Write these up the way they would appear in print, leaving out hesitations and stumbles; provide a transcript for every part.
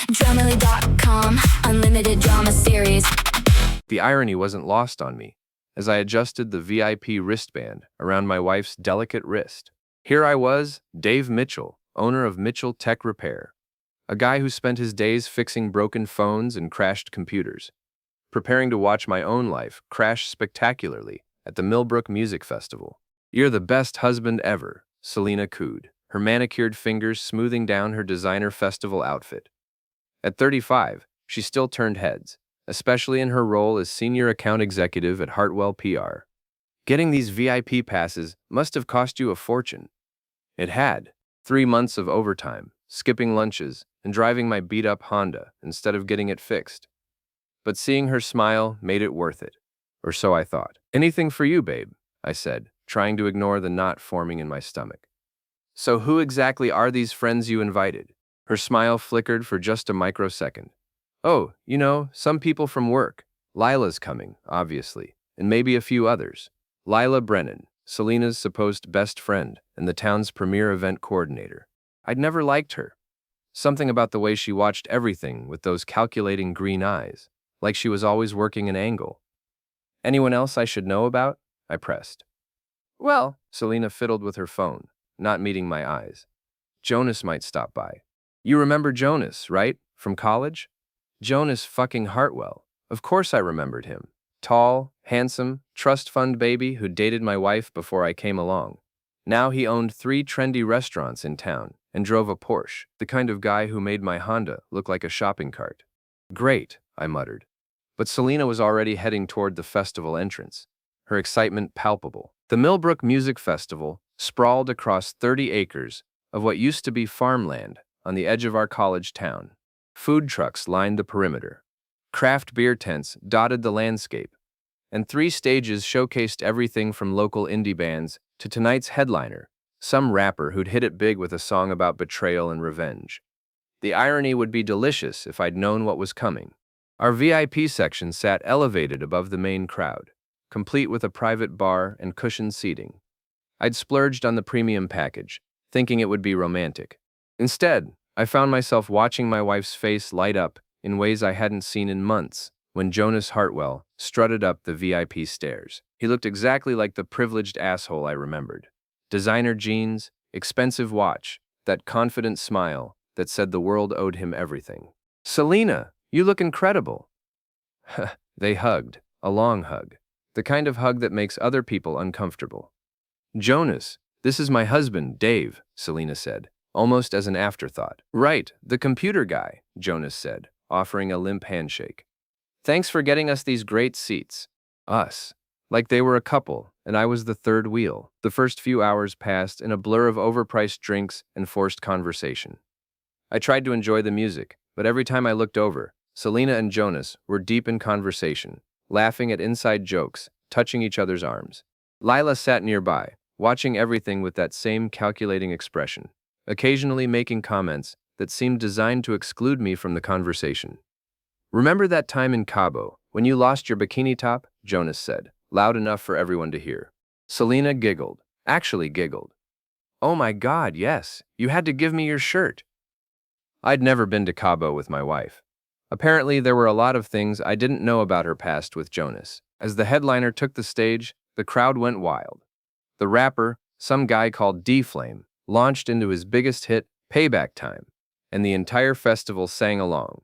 Dramily.com, unlimited drama series. The irony wasn't lost on me as I adjusted the VIP wristband around my wife's delicate wrist. Here I was, Dave Mitchell, owner of Mitchell Tech Repair, a guy who spent his days fixing broken phones and crashed computers, preparing to watch my own life crash spectacularly at the Millbrook Music Festival. "You're the best husband ever," Selena cooed, her manicured fingers smoothing down her designer festival outfit. At 35, she still turned heads, especially in her role as senior account executive at Hartwell PR. "Getting these VIP passes must have cost you a fortune." It had. 3 months of overtime, skipping lunches, and driving my beat-up Honda instead of getting it fixed. But seeing her smile made it worth it. Or so I thought. "Anything for you, babe," I said, trying to ignore the knot forming in my stomach. "So who exactly are these friends you invited?" Her smile flickered for just a microsecond. "Oh, some people from work. Lila's coming, obviously, and maybe a few others." Lila Brennan, Selena's supposed best friend and the town's premier event coordinator. I'd never liked her. Something about the way she watched everything with those calculating green eyes, like she was always working an angle. "Anyone else I should know about?" I pressed. "Well," Selena fiddled with her phone, not meeting my eyes. "Jonas might stop by." "You remember Jonas, right? From college?" "Jonas fucking Hartwell. Of course I remembered him. Tall, handsome, trust fund baby who dated my wife before I came along. Now he owned 3 trendy restaurants in town and drove a Porsche, the kind of guy who made my Honda look like a shopping cart." "Great," I muttered. But Selena was already heading toward the festival entrance, her excitement palpable. The Millbrook Music Festival sprawled across 30 acres of what used to be farmland on the edge of our college town. Food trucks lined the perimeter. Craft beer tents dotted the landscape, and 3 stages showcased everything from local indie bands to tonight's headliner, some rapper who'd hit it big with a song about betrayal and revenge. The irony would be delicious if I'd known what was coming. Our VIP section sat elevated above the main crowd, complete with a private bar and cushioned seating. I'd splurged on the premium package, thinking it would be romantic. Instead, I found myself watching my wife's face light up in ways I hadn't seen in months when Jonas Hartwell strutted up the VIP stairs. He looked exactly like the privileged asshole I remembered. Designer jeans, expensive watch, that confident smile that said the world owed him everything. "Selena, you look incredible." They hugged, a long hug, the kind of hug that makes other people uncomfortable. "Jonas, this is my husband, Dave," Selena said, almost as an afterthought. "Right, the computer guy," Jonas said, offering a limp handshake. "Thanks for getting us these great seats." Us. Like they were a couple, and I was the third wheel. The first few hours passed in a blur of overpriced drinks and forced conversation. I tried to enjoy the music, but every time I looked over, Selena and Jonas were deep in conversation, laughing at inside jokes, touching each other's arms. Lila sat nearby, watching everything with that same calculating expression, occasionally making comments that seemed designed to exclude me from the conversation. "Remember that time in Cabo, when you lost your bikini top?" Jonas said, loud enough for everyone to hear. Selena giggled, actually giggled. "Oh my God, yes, you had to give me your shirt." I'd never been to Cabo with my wife. Apparently, there were a lot of things I didn't know about her past with Jonas. As the headliner took the stage, the crowd went wild. The rapper, some guy called D-Flame, launched into his biggest hit, Payback Time, and the entire festival sang along.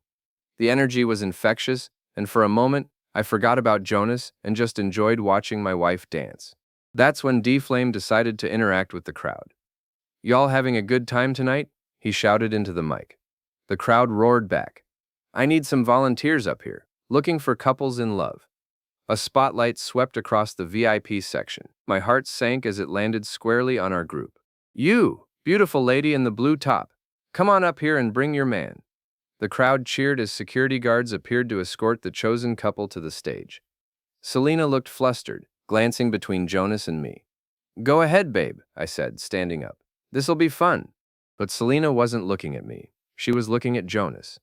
The energy was infectious, and for a moment, I forgot about Jonas and just enjoyed watching my wife dance. That's when D-Flame decided to interact with the crowd. "Y'all having a good time tonight?" he shouted into the mic. The crowd roared back. "I need some volunteers up here, looking for couples in love." A spotlight swept across the VIP section. My heart sank as it landed squarely on our group. "You, beautiful lady in the blue top, come on up here and bring your man." The crowd cheered as security guards appeared to escort the chosen couple to the stage. Selena looked flustered, glancing between Jonas and me. "Go ahead, babe," I said, standing up. "This'll be fun." But Selena wasn't looking at me. She was looking at Jonas.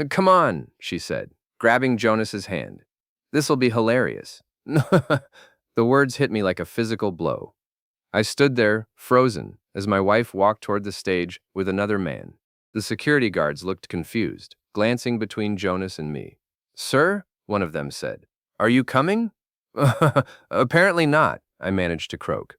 "Come on," she said, grabbing Jonas's hand. "This'll be hilarious." The words hit me like a physical blow. I stood there, frozen, as my wife walked toward the stage with another man. The security guards looked confused. glancing between Jonas and me. "Sir?" one of them said. "Are you coming?" "Apparently not," I managed to croak.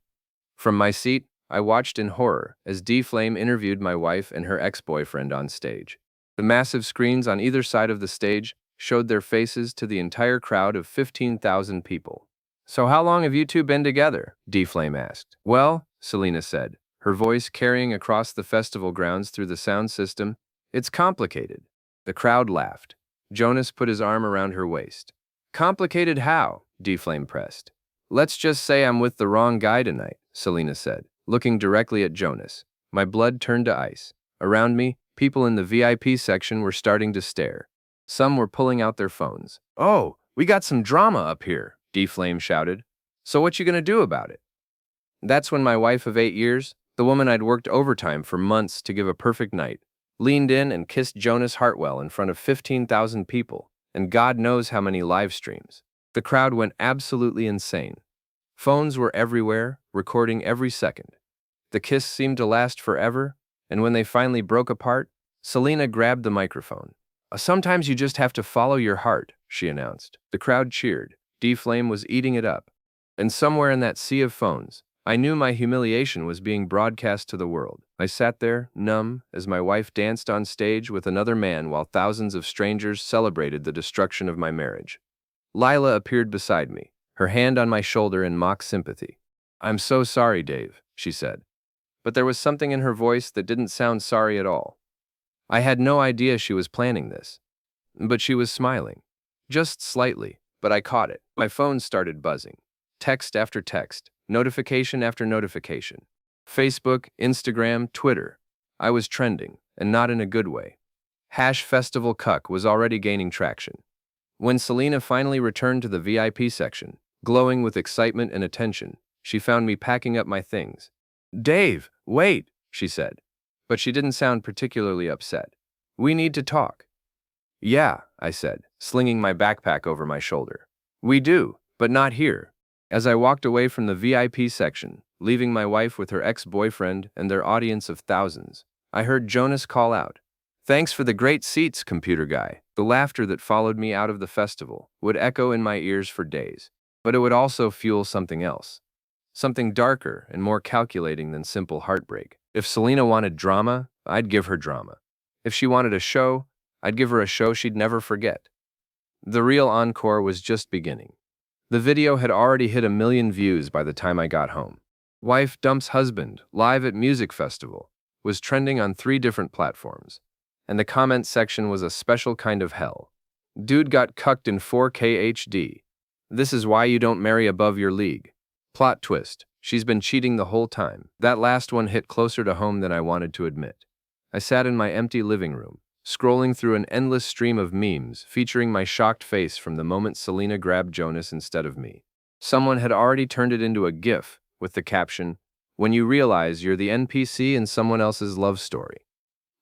From my seat, I watched in horror as D-Flame interviewed my wife and her ex-boyfriend on stage. The massive screens on either side of the stage showed their faces to the entire crowd of 15,000 people. "So how long have you two been together?" D-Flame asked. "Well," Selena said, her voice carrying across the festival grounds through the sound system, "it's complicated." The crowd laughed. Jonas put his arm around her waist. "Complicated how?" D-Flame pressed. "Let's just say I'm with the wrong guy tonight," Selena said, looking directly at Jonas. My blood turned to ice. Around me, people in the VIP section were starting to stare. Some were pulling out their phones. "Oh, we got some drama up here," D-Flame shouted. "So what you gonna do about it?" That's when my wife of 8 years, the woman I'd worked overtime for months to give a perfect night, leaned in and kissed Jonas Hartwell in front of 15,000 people, and God knows how many live streams. The crowd went absolutely insane. Phones were everywhere, recording every second. The kiss seemed to last forever, and when they finally broke apart, Selena grabbed the microphone. Sometimes you just have to follow your heart," she announced. The crowd cheered. D-Flame was eating it up. And somewhere in that sea of phones, I knew my humiliation was being broadcast to the world. I sat there, numb, as my wife danced on stage with another man while thousands of strangers celebrated the destruction of my marriage. Lila appeared beside me, her hand on my shoulder in mock sympathy. "I'm so sorry, Dave," she said. But there was something in her voice that didn't sound sorry at all. I had no idea she was planning this. But she was smiling. Just slightly, but I caught it. My phone started buzzing. Text after text, notification after notification. Facebook, Instagram, Twitter. I was trending, and not in a good way. #Festival Cuck was already gaining traction. When Selena finally returned to the VIP section, glowing with excitement and attention, she found me packing up my things. "Dave, wait," she said. But she didn't sound particularly upset. "We need to talk." "Yeah," I said, slinging my backpack over my shoulder. "We do, but not here." As I walked away from the VIP section, leaving my wife with her ex-boyfriend and their audience of thousands, I heard Jonas call out, "Thanks for the great seats, computer guy." The laughter that followed me out of the festival would echo in my ears for days, but it would also fuel something else. Something darker and more calculating than simple heartbreak. If Selena wanted drama, I'd give her drama. If she wanted a show, I'd give her a show she'd never forget. The real encore was just beginning. The video had already hit 1 million views by the time I got home. "Wife dumps husband, live at music festival," was trending on 3 different platforms. And the comment section was a special kind of hell. "Dude got cucked in 4K HD. This is why you don't marry above your league. Plot twist, she's been cheating the whole time." That last one hit closer to home than I wanted to admit. I sat in my empty living room, scrolling through an endless stream of memes featuring my shocked face from the moment Selena grabbed Jonas instead of me. Someone had already turned it into a GIF with the caption, "When you realize you're the NPC in someone else's love story."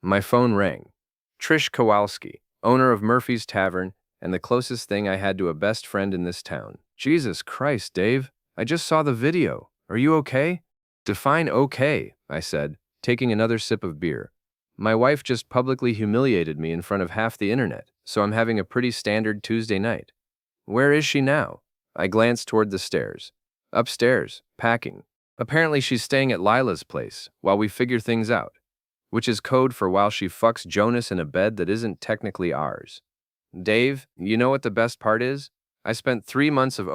My phone rang. Trish Kowalski, owner of Murphy's Tavern, and the closest thing I had to a best friend in this town. "Jesus Christ, Dave. I just saw the video. Are you okay?" "Define okay," I said, taking another sip of beer. "My wife just publicly humiliated me in front of half the internet, so I'm having a pretty standard Tuesday night." "Where is she now?" I glanced toward the stairs. "Upstairs, packing. Apparently she's staying at Lila's place while we figure things out," which is code for while she fucks Jonas in a bed that isn't technically ours. Dave, you know what the best part is? I spent 3 months of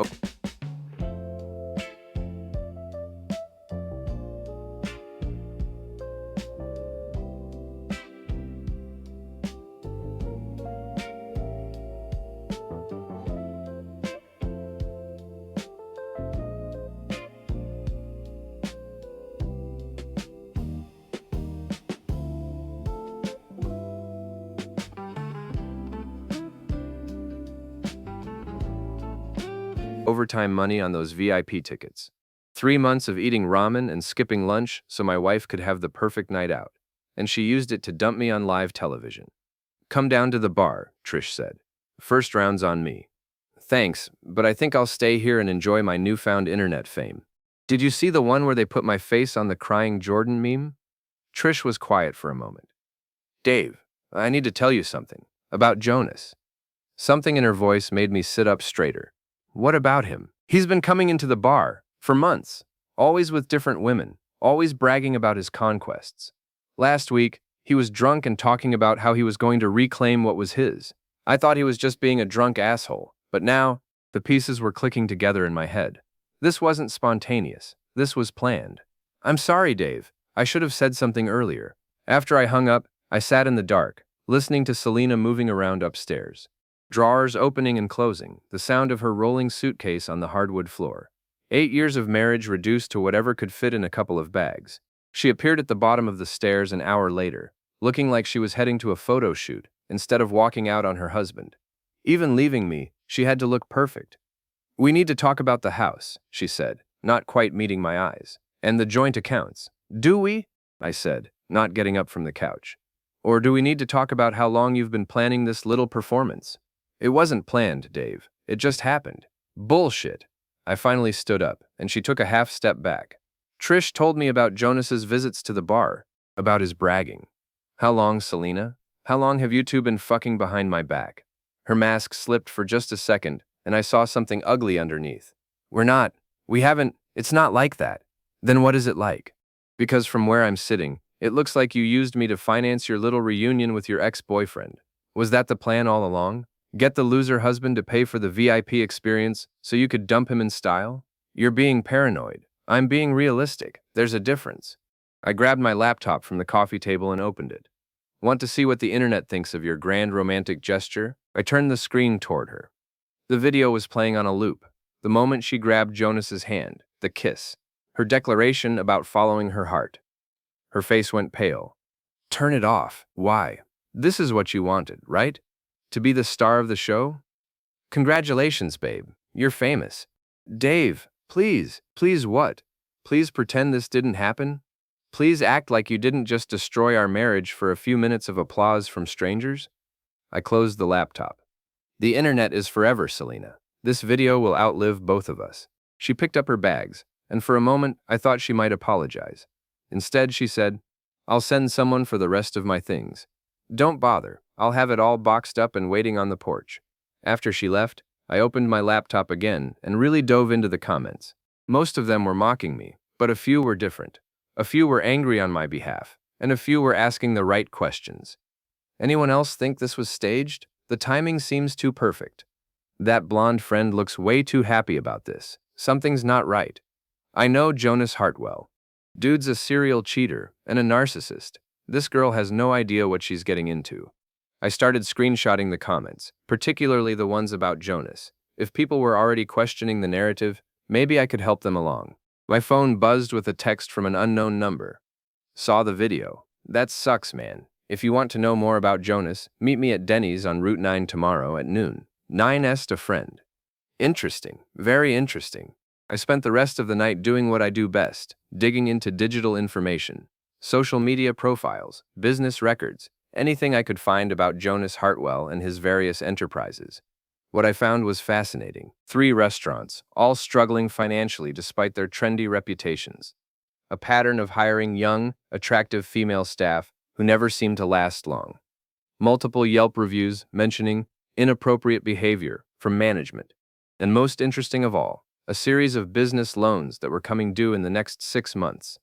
overtime money on those VIP tickets. 3 months of eating ramen and skipping lunch so my wife could have the perfect night out. And she used it to dump me on live television. "Come down to the bar," Trish said. "First round's on me." "Thanks, but I think I'll stay here and enjoy my newfound internet fame." "Did you see the one where they put my face on the crying Jordan meme?" Trish was quiet for a moment. "Dave, I need to tell you something. About Jonas. Something in her voice made me sit up straighter. What about him? He's been coming into the bar for months, always with different women, always bragging about his conquests. Last week, he was drunk and talking about how he was going to reclaim what was his. I thought he was just being a drunk asshole, but now, the pieces were clicking together in my head. This wasn't spontaneous. This was planned. I'm sorry, Dave. I should have said something earlier. After I hung up, I sat in the dark, listening to Selena moving around upstairs. Drawers opening and closing, the sound of her rolling suitcase on the hardwood floor. 8 years of marriage reduced to whatever could fit in a couple of bags. She appeared at the bottom of the stairs an hour later, looking like she was heading to a photo shoot instead of walking out on her husband. Even leaving me, she had to look perfect. We need to talk about the house, she said, not quite meeting my eyes. And the joint accounts. Do we? I said, not getting up from the couch. Or do we need to talk about how long you've been planning this little performance? It wasn't planned, Dave. It just happened. Bullshit. I finally stood up, and she took a half step back. Trish told me about Jonas's visits to the bar, about his bragging. How long, Selena? How long have you two been fucking behind my back? Her mask slipped for just a second, and I saw something ugly underneath. We haven't, it's not like that. Then what is it like? Because from where I'm sitting, it looks like you used me to finance your little reunion with your ex-boyfriend. Was that the plan all along? Get the loser husband to pay for the VIP experience so you could dump him in style? You're being paranoid. I'm being realistic. There's a difference. I grabbed my laptop from the coffee table and opened it. Want to see what the internet thinks of your grand romantic gesture? I turned the screen toward her. The video was playing on a loop. The moment she grabbed Jonas's hand, the kiss, her declaration about following her heart. Her face went pale. Turn it off. Why? This is what you wanted, right? To be the star of the show? Congratulations, babe. You're famous. Dave, please what? Please pretend this didn't happen? Please act like you didn't just destroy our marriage for a few minutes of applause from strangers? I closed the laptop. The internet is forever, Selena. This video will outlive both of us. She picked up her bags, and for a moment I thought she might apologize. Instead, she said, I'll send someone for the rest of my things. Don't bother. I'll have it all boxed up and waiting on the porch. After she left, I opened my laptop again and really dove into the comments. Most of them were mocking me, but a few were different. A few were angry on my behalf, and a few were asking the right questions. Anyone else think this was staged? The timing seems too perfect. That blonde friend looks way too happy about this. Something's not right. I know Jonas Hartwell. Dude's a serial cheater and a narcissist. This girl has no idea what she's getting into. I started screenshotting the comments, particularly the ones about Jonas. If people were already questioning the narrative, maybe I could help them along. My phone buzzed with a text from an unknown number. Saw the video. That sucks, man. If you want to know more about Jonas, meet me at Denny's on Route 9 tomorrow at noon. 9S to friend. Interesting. Very interesting. I spent the rest of the night doing what I do best, digging into digital information, social media profiles, business records, anything I could find about Jonas Hartwell and his various enterprises. What I found was fascinating. 3 restaurants, all struggling financially despite their trendy reputations. A pattern of hiring young, attractive female staff who never seemed to last long. Multiple Yelp reviews mentioning inappropriate behavior from management. And most interesting of all, a series of business loans that were coming due in the next 6 months.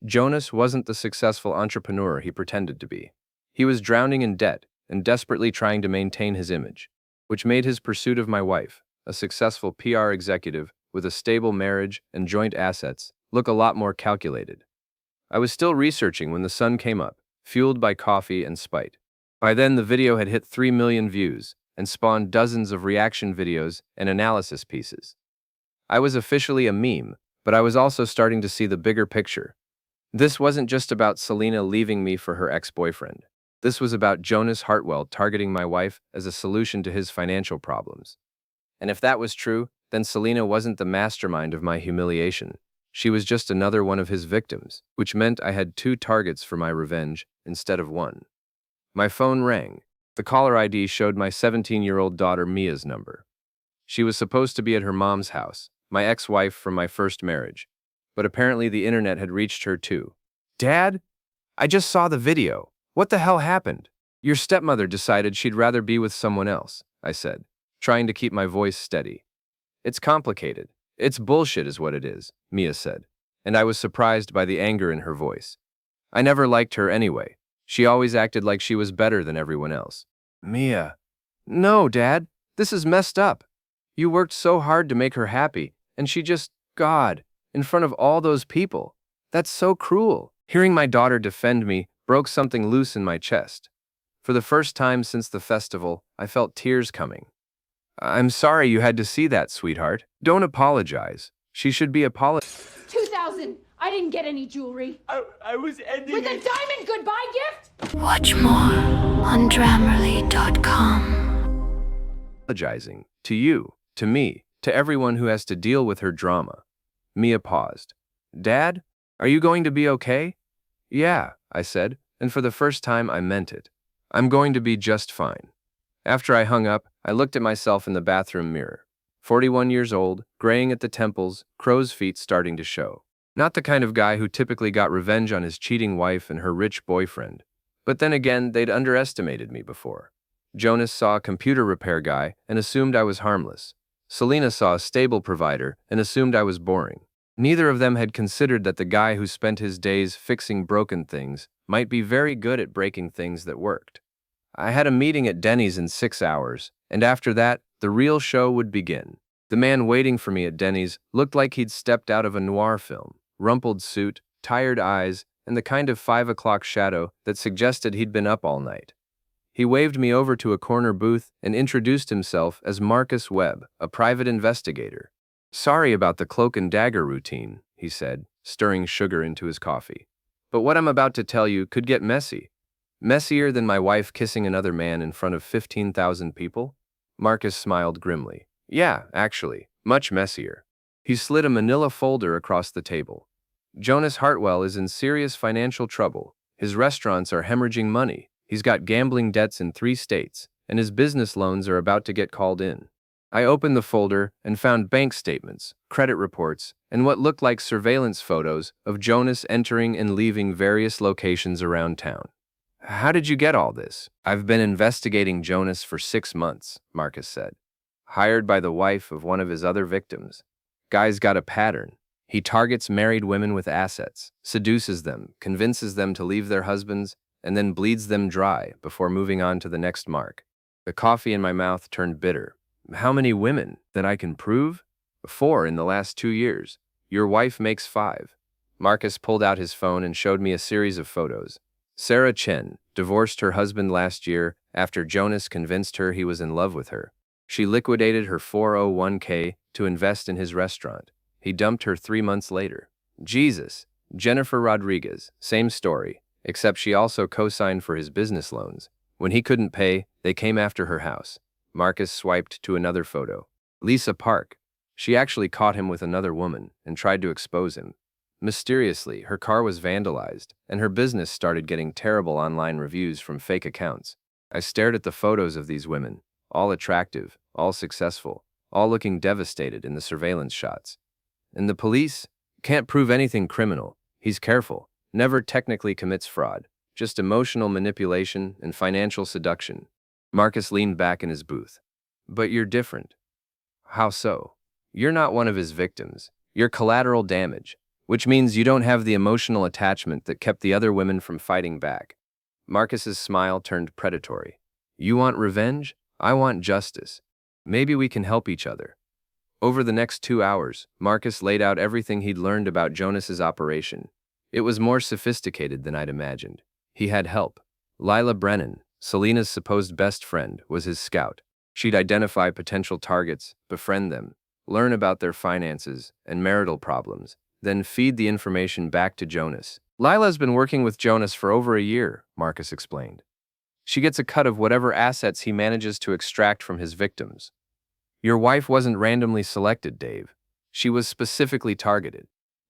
Jonas wasn't the successful entrepreneur he pretended to be. He was drowning in debt and desperately trying to maintain his image, which made his pursuit of my wife, a successful PR executive with a stable marriage and joint assets, look a lot more calculated. I was still researching when the sun came up, fueled by coffee and spite. By then, the video had hit 3 million views and spawned dozens of reaction videos and analysis pieces. I was officially a meme, but I was also starting to see the bigger picture. This wasn't just about Selena leaving me for her ex-boyfriend. This was about Jonas Hartwell targeting my wife as a solution to his financial problems. And if that was true, then Selena wasn't the mastermind of my humiliation. She was just another one of his victims, which meant I had 2 targets for my revenge instead of 1. My phone rang. The caller ID showed my 17-year-old daughter Mia's number. She was supposed to be at her mom's house, my ex-wife from my first marriage, but apparently the internet had reached her too. Dad? I just saw the video. What the hell happened? Your stepmother decided she'd rather be with someone else, I said, trying to keep my voice steady. It's complicated. It's bullshit is what it is, Mia said, and I was surprised by the anger in her voice. I never liked her anyway. She always acted like she was better than everyone else. Mia. No, Dad, this is messed up. You worked so hard to make her happy, and she just, God, in front of all those people. That's so cruel. Hearing my daughter defend me broke something loose in my chest. For the first time since the festival, I felt tears coming. I'm sorry you had to see that, sweetheart. Don't apologize. She should be apologizing. 2,000. I didn't get any jewelry. I was ending With a it. diamond goodbye gift? Watch more on Grammarly.com. Apologizing. To you, to me, to everyone who has to deal with her drama. Mia paused. Dad, are you going to be okay? Yeah, I said, and for the first time I meant it. I'm going to be just fine. After I hung up, I looked at myself in the bathroom mirror. 41 years old, graying at the temples, crow's feet starting to show. Not the kind of guy who typically got revenge on his cheating wife and her rich boyfriend. But then again, they'd underestimated me before. Jonas saw a computer repair guy and assumed I was harmless. Selena saw a stable provider and assumed I was boring. Neither of them had considered that the guy who spent his days fixing broken things might be very good at breaking things that worked. I had a meeting at Denny's in 6 hours, and after that, the real show would begin. The man waiting for me at Denny's looked like he'd stepped out of a noir film. Rumpled suit, tired eyes, and the kind of 5 o'clock shadow that suggested he'd been up all night. He waved me over to a corner booth and introduced himself as Marcus Webb, a private investigator. Sorry about the cloak and dagger routine, he said, stirring sugar into his coffee. But what I'm about to tell you could get messy. Messier than my wife kissing another man in front of 15,000 people? Marcus smiled grimly. Yeah, actually, much messier. He slid a manila folder across the table. Jonas Hartwell is in serious financial trouble. His restaurants are hemorrhaging money. He's got gambling debts in 3 states, and his business loans are about to get called in. I opened the folder and found bank statements, credit reports, and what looked like surveillance photos of Jonas entering and leaving various locations around town. How did you get all this? I've been investigating Jonas for 6 months, Marcus said. Hired by the wife of one of his other victims. Guy's got a pattern. He targets married women with assets, seduces them, convinces them to leave their husbands, and then bleeds them dry before moving on to the next mark. The coffee in my mouth turned bitter. How many women that I can prove? 4 in the last 2 years. Your wife makes 5. Marcus pulled out his phone and showed me a series of photos. Sarah Chen divorced her husband last year after Jonas convinced her he was in love with her. She liquidated her 401k to invest in his restaurant. He dumped her 3 months later. Jesus. Jennifer Rodriguez, same story, except she also co-signed for his business loans. When he couldn't pay, they came after her house. Marcus swiped to another photo. Lisa Park. She actually caught him with another woman and tried to expose him. Mysteriously, her car was vandalized, and her business started getting terrible online reviews from fake accounts. I stared at the photos of these women. All attractive, all successful, all looking devastated in the surveillance shots. And the police can't prove anything criminal. He's careful, never technically commits fraud, just emotional manipulation and financial seduction. Marcus leaned back in his booth. But you're different. How so? You're not one of his victims. You're collateral damage, which means you don't have the emotional attachment that kept the other women from fighting back. Marcus's smile turned predatory. You want revenge? I want justice. Maybe we can help each other. Over the next 2 hours, Marcus laid out everything he'd learned about Jonas's operation. It was more sophisticated than I'd imagined. He had help. Lila Brennan, Selena's supposed best friend, was his scout. She'd identify potential targets, befriend them, learn about their finances and marital problems, then feed the information back to Jonas. Lila's been working with Jonas for over a year, Marcus explained. She gets a cut of whatever assets he manages to extract from his victims. Your wife wasn't randomly selected, Dave. She was specifically targeted.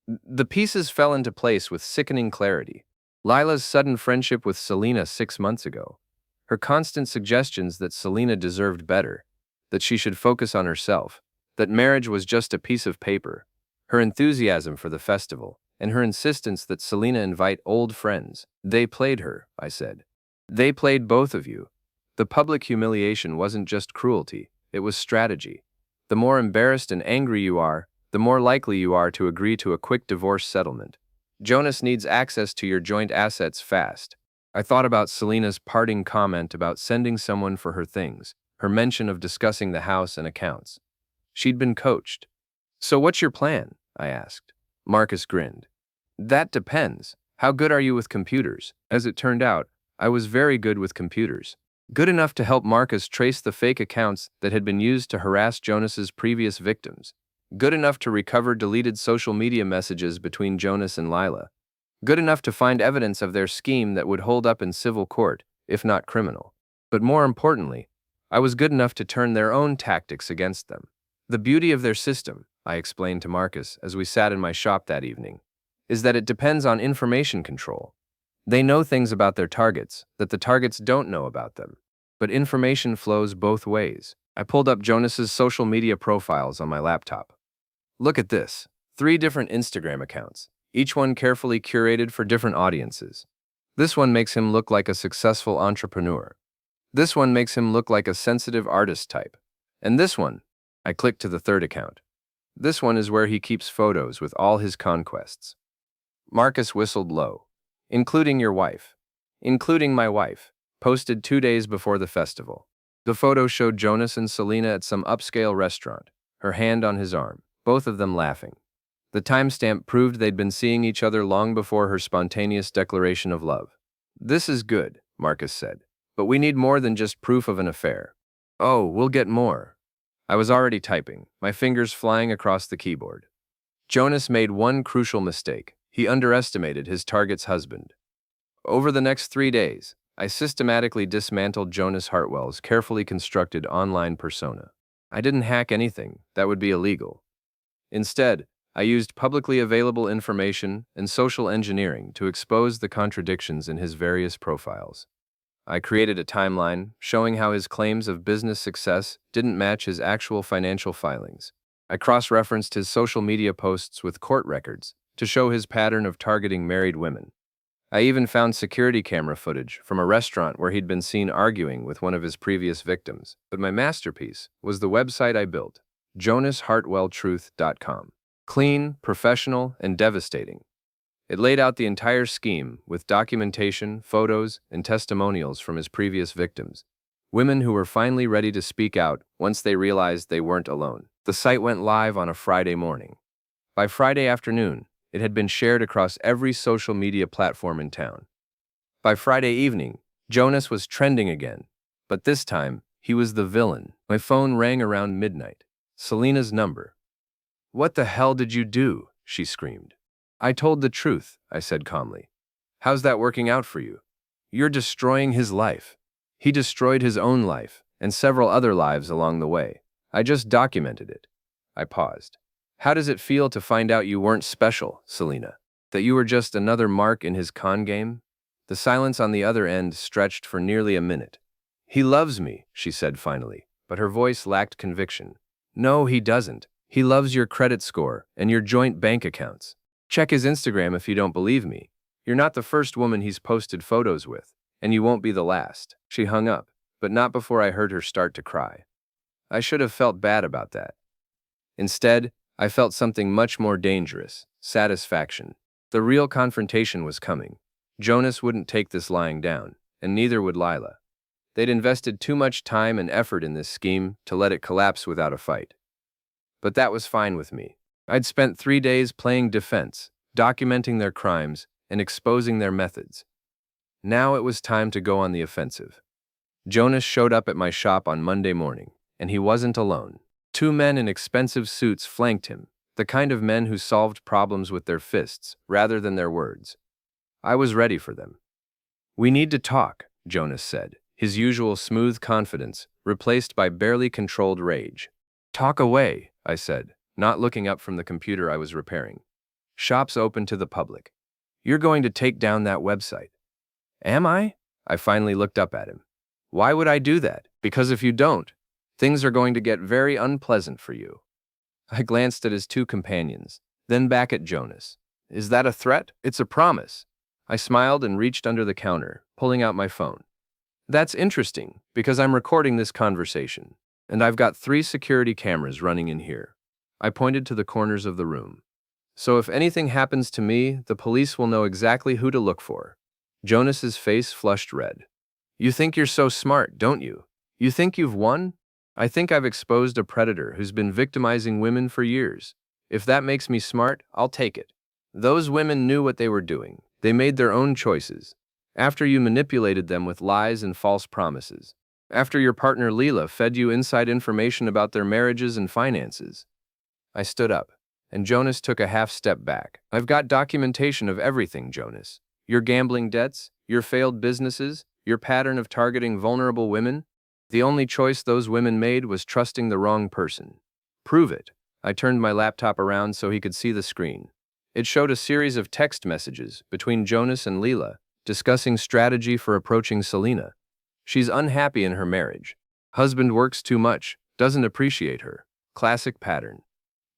The pieces fell into place with sickening clarity. Lila's sudden friendship with Selena 6 months ago. Her constant suggestions that Selena deserved better, that she should focus on herself, that marriage was just a piece of paper. Her enthusiasm for the festival, and her insistence that Selena invite old friends. They played her, I said. They played both of you. The public humiliation wasn't just cruelty, it was strategy. The more embarrassed and angry you are, the more likely you are to agree to a quick divorce settlement. Jonas needs access to your joint assets fast. I thought about Selena's parting comment about sending someone for her things, her mention of discussing the house and accounts. She'd been coached. "So what's your plan?" I asked. Marcus grinned. "That depends. How good are you with computers?" As it turned out, I was very good with computers. Good enough to help Marcus trace the fake accounts that had been used to harass Jonas's previous victims. Good enough to recover deleted social media messages between Jonas and Lila. Good enough to find evidence of their scheme that would hold up in civil court, if not criminal. But more importantly, I was good enough to turn their own tactics against them. The beauty of their system, I explained to Marcus as we sat in my shop that evening, is that it depends on information control. They know things about their targets that the targets don't know about them. But information flows both ways. I pulled up Jonas's social media profiles on my laptop. Look at this. 3 different Instagram accounts, each one carefully curated for different audiences. This one makes him look like a successful entrepreneur. This one makes him look like a sensitive artist type. And this one, I clicked to the 3rd account. This one is where he keeps photos with all his conquests. Marcus whistled low. "Including your wife." "Including my wife," posted 2 days before the festival. The photo showed Jonas and Selena at some upscale restaurant, her hand on his arm, both of them laughing. The timestamp proved they'd been seeing each other long before her spontaneous declaration of love. "This is good," Marcus said, "but we need more than just proof of an affair." "Oh, we'll get more." I was already typing, my fingers flying across the keyboard. Jonas made one crucial mistake. He underestimated his target's husband. Over the next 3 days, I systematically dismantled Jonas Hartwell's carefully constructed online persona. I didn't hack anything, that would be illegal. Instead, I used publicly available information and social engineering to expose the contradictions in his various profiles. I created a timeline showing how his claims of business success didn't match his actual financial filings. I cross-referenced his social media posts with court records to show his pattern of targeting married women. I even found security camera footage from a restaurant where he'd been seen arguing with one of his previous victims. But my masterpiece was the website I built, jonashartwelltruth.com. Clean, professional, and devastating. It laid out the entire scheme with documentation, photos, and testimonials from his previous victims, women who were finally ready to speak out once they realized they weren't alone. The site went live on a Friday morning. By Friday afternoon, it had been shared across every social media platform in town. By Friday evening, Jonas was trending again, but this time, he was the villain. My phone rang around midnight. Selena's number. "What the hell did you do?" she screamed. "I told the truth," I said calmly. "How's that working out for you?" "You're destroying his life. He destroyed his own life, and several other lives along the way. I just documented it." I paused. "How does it feel to find out you weren't special, Selena? That you were just another mark in his con game?" The silence on the other end stretched for nearly a minute. "He loves me," she said finally, but her voice lacked conviction. "No, he doesn't. He loves your credit score and your joint bank accounts. Check his Instagram if you don't believe me. You're not the first woman he's posted photos with, and you won't be the last." She hung up, but not before I heard her start to cry. I should have felt bad about that. Instead, I felt something much more dangerous, satisfaction. The real confrontation was coming. Jonas wouldn't take this lying down, and neither would Lila. They'd invested too much time and effort in this scheme to let it collapse without a fight. But that was fine with me. I'd spent 3 days playing defense, documenting their crimes, and exposing their methods. Now it was time to go on the offensive. Jonas showed up at my shop on Monday morning, and he wasn't alone. 2 men in expensive suits flanked him, the kind of men who solved problems with their fists rather than their words. I was ready for them. "We need to talk," Jonas said, his usual smooth confidence replaced by barely controlled rage. "Talk away," I said, not looking up from the computer I was repairing. "Shop's open to the public. You're going to take down that website." "Am I?" I finally looked up at him. "Why would I do that? Because if you don't, things are going to get very unpleasant for you." I glanced at his 2 companions, then back at Jonas. "Is that a threat?" "It's a promise." I smiled and reached under the counter, pulling out my phone. That's interesting, because I'm recording this conversation, and I've got 3 security cameras running in here. I pointed to the corners of the room. So if anything happens to me, the police will know exactly who to look for. Jonas's face flushed red. You think you're so smart, don't you? You think you've won? I think I've exposed a predator who's been victimizing women for years. If that makes me smart, I'll take it. Those women knew what they were doing. They made their own choices. After you manipulated them with lies and false promises. After your partner Leela fed you inside information about their marriages and finances. I stood up, and Jonas took a half step back. I've got documentation of everything, Jonas. Your gambling debts, your failed businesses, your pattern of targeting vulnerable women. The only choice those women made was trusting the wrong person. Prove it. I turned my laptop around so he could see the screen. It showed a series of text messages between Jonas and Leela, discussing strategy for approaching Selena. She's unhappy in her marriage. Husband works too much, doesn't appreciate her. Classic pattern.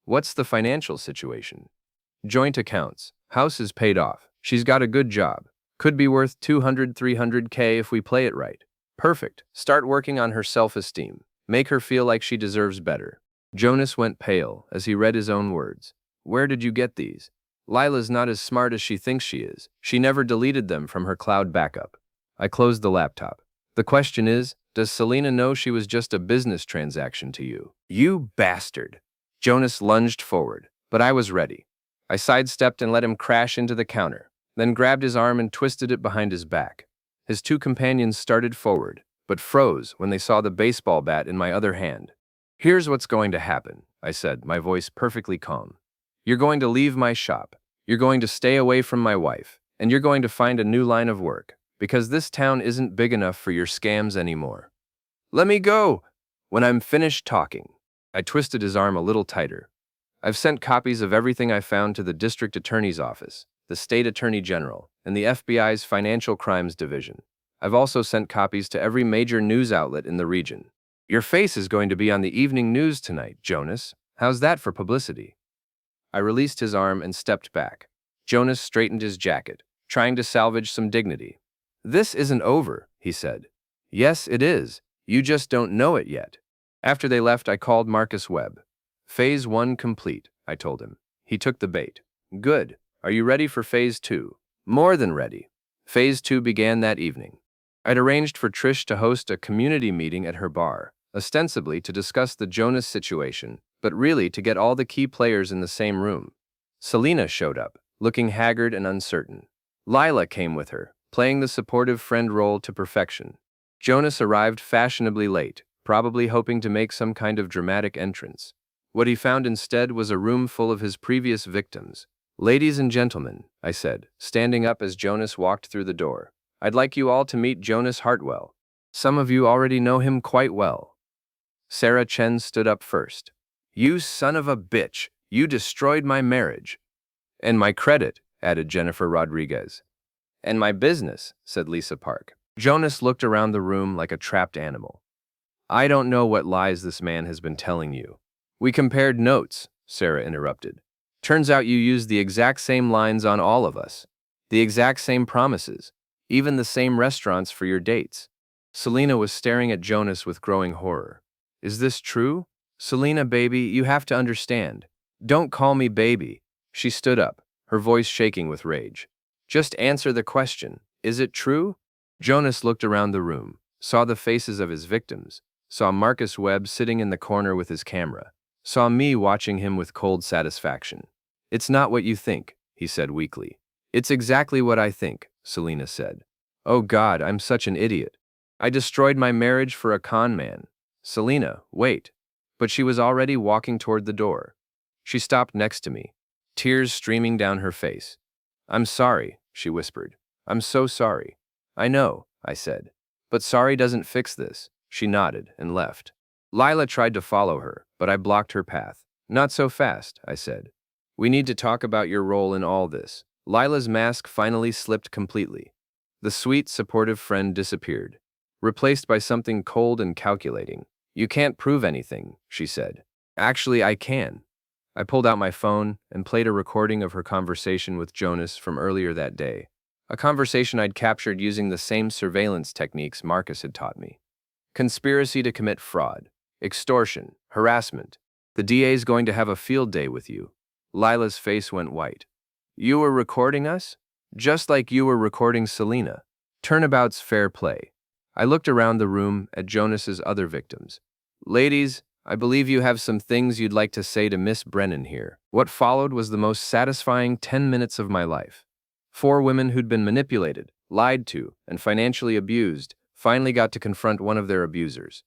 What's the financial situation? Joint accounts. House is paid off. She's got a good job. Could be worth 200-300K if we play it right. Perfect. Start working on her self-esteem. Make her feel like she deserves better. Jonas went pale as he read his own words. Where did you get these? Lila's not as smart as she thinks she is. She never deleted them from her cloud backup. I closed the laptop. The question is, does Selena know she was just a business transaction to you? You bastard. Jonas lunged forward, but I was ready. I sidestepped and let him crash into the counter, then grabbed his arm and twisted it behind his back. His 2 companions started forward, but froze when they saw the baseball bat in my other hand. Here's what's going to happen, I said, my voice perfectly calm. You're going to leave my shop. You're going to stay away from my wife, and you're going to find a new line of work, because this town isn't big enough for your scams anymore. Let me go! When I'm finished talking. I twisted his arm a little tighter. I've sent copies of everything I found to the district attorney's office, the state attorney general, and the FBI's Financial Crimes Division. I've also sent copies to every major news outlet in the region. Your face is going to be on the evening news tonight, Jonas. How's that for publicity? I released his arm and stepped back. Jonas straightened his jacket, trying to salvage some dignity. This isn't over, he said. Yes, it is. You just don't know it yet. After they left, I called Marcus Webb. Phase 1 complete, I told him. He took the bait. Good. Are you ready for Phase 2? More than ready. Phase 2 began that evening. I'd arranged for Trish to host a community meeting at her bar, ostensibly to discuss the Jonas situation, but really to get all the key players in the same room. Selena showed up, looking haggard and uncertain. Lila came with her, playing the supportive friend role to perfection. Jonas arrived fashionably late, probably hoping to make some kind of dramatic entrance. What he found instead was a room full of his previous victims. Ladies and gentlemen, I said, standing up as Jonas walked through the door. I'd like you all to meet Jonas Hartwell. Some of you already know him quite well. Sarah Chen stood up first. You son of a bitch, you destroyed my marriage. And my credit, added Jennifer Rodriguez. And my business, said Lisa Park. Jonas looked around the room like a trapped animal. I don't know what lies this man has been telling you. We compared notes, Sarah interrupted. Turns out you used the exact same lines on all of us. The exact same promises. Even the same restaurants for your dates. Selena was staring at Jonas with growing horror. Is this true? Selena, baby, you have to understand. Don't call me baby. She stood up, her voice shaking with rage. Just answer the question. Is it true? Jonas looked around the room, saw the faces of his victims, saw Marcus Webb sitting in the corner with his camera, saw me watching him with cold satisfaction. It's not what you think, he said weakly. It's exactly what I think, Selena said. Oh God, I'm such an idiot. I destroyed my marriage for a con man. Selena, wait. But she was already walking toward the door. She stopped next to me, tears streaming down her face. I'm sorry, she whispered. I'm so sorry. I know, I said. But sorry doesn't fix this. She nodded and left. Lila tried to follow her, but I blocked her path. Not so fast, I said. We need to talk about your role in all this. Lila's mask finally slipped completely. The sweet, supportive friend disappeared, replaced by something cold and calculating. You can't prove anything, she said. Actually, I can. I pulled out my phone and played a recording of her conversation with Jonas from earlier that day. A conversation I'd captured using the same surveillance techniques Marcus had taught me. Conspiracy to commit fraud, extortion, harassment. The DA's going to have a field day with you. Lila's face went white. You were recording us? Just like you were recording Selena. Turnabout's fair play. I looked around the room at Jonas's other victims. Ladies, I believe you have some things you'd like to say to Miss Brennan here. What followed was the most satisfying 10 minutes of my life. 4 women who'd been manipulated, lied to, and financially abused finally got to confront one of their abusers.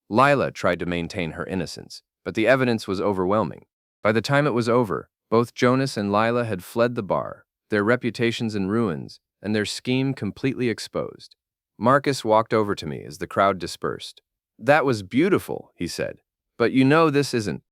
Lila tried to maintain her innocence, but the evidence was overwhelming. By the time it was over, both Jonas and Lila had fled the bar, their reputations in ruins, and their scheme completely exposed. Marcus walked over to me as the crowd dispersed. That was beautiful, he said. But you know this isn't.